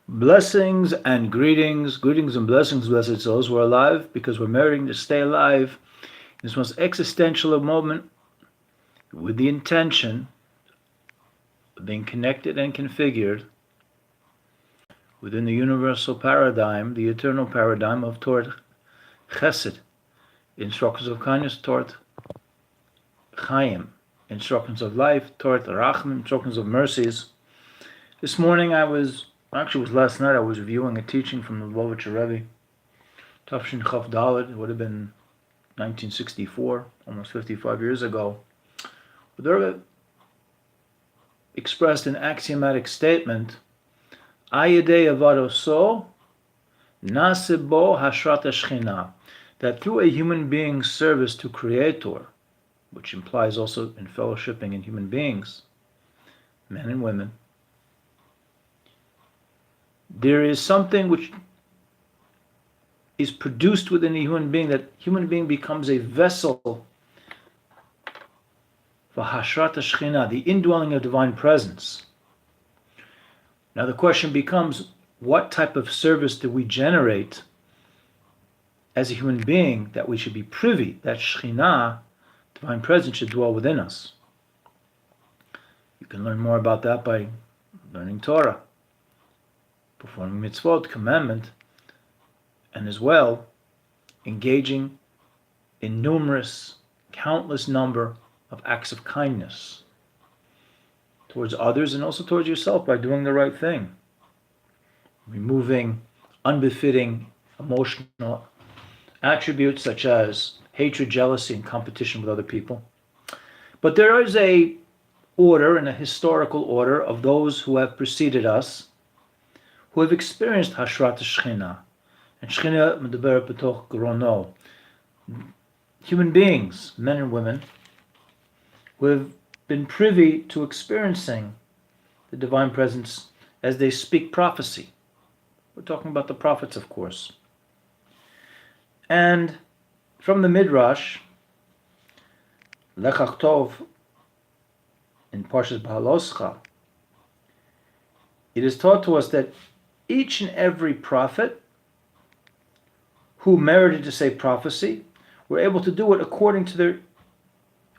Blessings and greetings and blessings, blessed souls. We're alive because we're meriting to stay alive in this most existential moment with the intention of being connected and configured within the universal paradigm, the eternal paradigm of Torah Chesed, instructions of kindness, Torah Chaim, instructions of life, Torah Rachim, instructions of mercies. This morning it was last night, I was reviewing a teaching from the Lubavitcher Rebbe, Tafshin Chaf Dalet. It would have been 1964, almost 55 years ago. The Rebbe expressed an axiomatic statement, Ayedei Avado So, Nasebo Hashrat Shechina, that through a human being's service to Creator, which implies also in fellowshipping in human beings, men and women, there is something which is produced within a human being, that human being becomes a vessel for Hashrat Shechina, the indwelling of divine presence. Now the question becomes, what type of service do we generate as a human being that we should be privy, that Shechina, divine presence, should dwell within us? You can learn more about that by learning Torah, performing mitzvot, commandment, and as well engaging in countless number of acts of kindness towards others and also towards yourself by doing the right thing, removing unbefitting emotional attributes such as hatred, jealousy, and competition with other people. But there is a order, and a historical order, of those who have preceded us, who have experienced Hashrat Shechina. And Shechina medaber b'toch grono. Human beings, men and women, who have been privy to experiencing the divine presence as they speak prophecy. We're talking about the prophets, of course. And from the Midrash, Lechach Tov, in Parshas Baaloscha, it is taught to us that each and every prophet who merited to say prophecy were able to do it according to their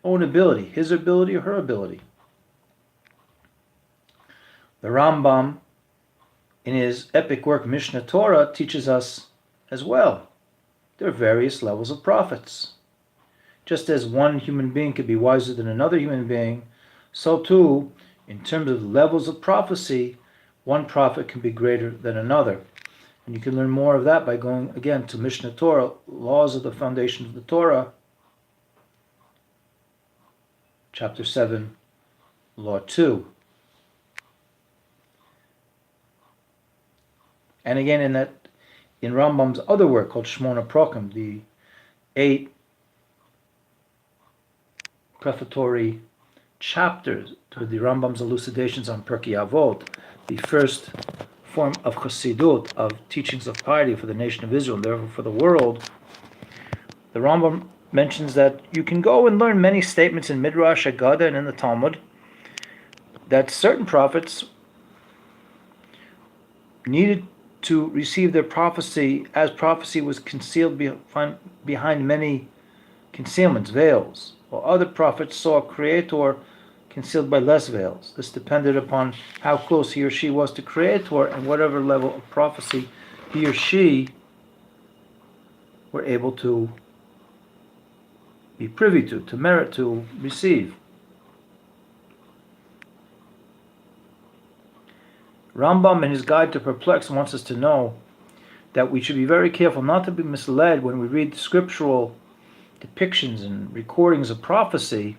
own ability, his ability or her ability. The Rambam, in his epic work Mishnah Torah, teaches us as well there are various levels of prophets. Just as one human being could be wiser than another human being, so too, in terms of levels of prophecy, one prophet can be greater than another. And you can learn more of that by going again to Mishnah Torah, Laws of the Foundation of the Torah, chapter 7, Law 2. And again in Rambam's other work called Shmona Prokim, the 8 prefatory chapters to the Rambam's elucidations on Pirkei Avot, the first form of Chassidut, of teachings of piety for the nation of Israel, and therefore for the world, the Rambam mentions that you can go and learn many statements in Midrash, Haggadah, and in the Talmud, that certain prophets needed to receive their prophecy as prophecy was concealed behind many concealments, veils, while other prophets saw a Creator concealed by less veils. This depended upon how close he or she was to Creator and whatever level of prophecy he or she were able to be privy to merit, to receive. Rambam, in his Guide to Perplex, wants us to know that we should be very careful not to be misled when we read scriptural depictions and recordings of prophecy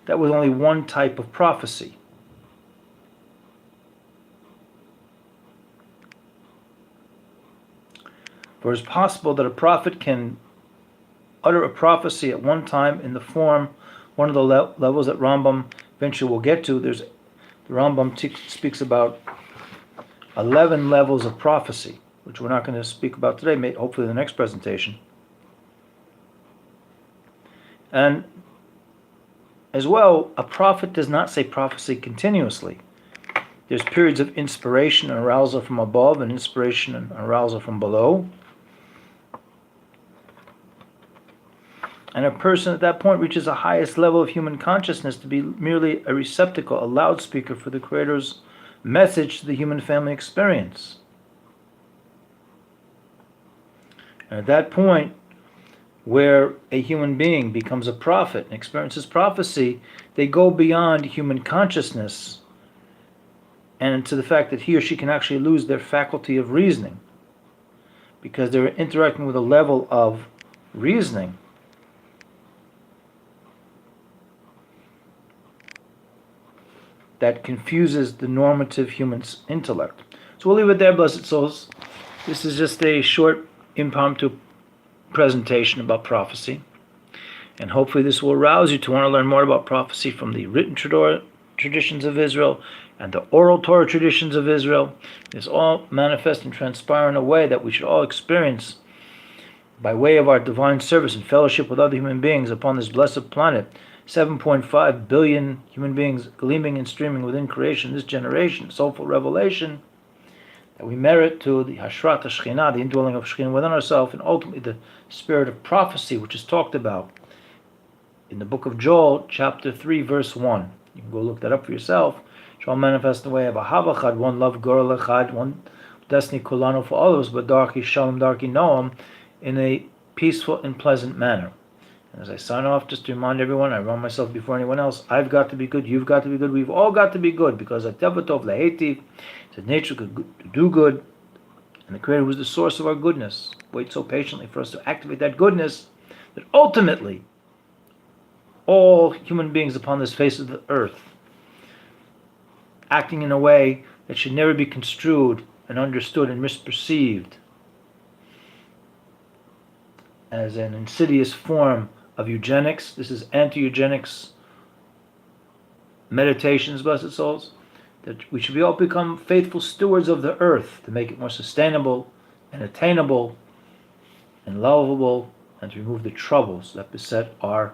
that was only one type of prophecy. For it's possible that a prophet can utter a prophecy at one time in the form, one of the levels that Rambam eventually will get to. The Rambam speaks about 11 levels of prophecy, which we're not going to speak about today, hopefully in the next presentation. And as well, a prophet does not say prophecy continuously. There's periods of inspiration and arousal from above and inspiration and arousal from below. And a person at that point reaches the highest level of human consciousness to be merely a receptacle, a loudspeaker for the Creator's message to the human family experience. And at that point, where a human being becomes a prophet and experiences prophecy, they go beyond human consciousness and to the fact that he or she can actually lose their faculty of reasoning, because they're interacting with a level of reasoning that confuses the normative human intellect. So we'll leave it there, blessed souls. This is just a short, impromptu presentation about prophecy. And hopefully this will arouse you to want to learn more about prophecy from the written traditions of Israel and the oral Torah traditions of Israel. This all manifest and transpire in a way that we should all experience by way of our divine service and fellowship with other human beings upon this blessed planet. 7.5 billion human beings gleaming and streaming within creation, this generation, soulful revelation, that we merit to the Hashrat HaShekhinah, the indwelling of Shekhinah within ourselves, and ultimately the spirit of prophecy, which is talked about in the book of Joel, chapter 3, verse 1. You can go look that up for yourself. Shall manifest in the way of Ahava Chad, one love, Gorel Echad, one destiny, Kulanu for all of us, but Darki Shalom, Darki Noam, in a peaceful and pleasant manner. And as I sign off, just to remind everyone, I remind myself before anyone else, I've got to be good, you've got to be good, we've all got to be good, because Atevatov Lehetiv, it's a nature to do good, and the Creator was the source of our goodness. Wait so patiently for us to activate that goodness, that ultimately all human beings upon this face of the earth, acting in a way that should never be construed and understood and misperceived as an insidious form of eugenics. This is anti-eugenics meditations, blessed souls, that we should be all become faithful stewards of the earth to make it more sustainable and attainable and lovable, and to remove the troubles that beset our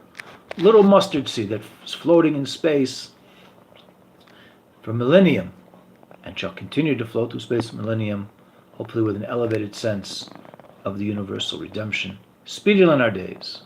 little mustard seed that is floating in space for millennium and shall continue to float through space for millennium, hopefully with an elevated sense of the universal redemption speedily in our days.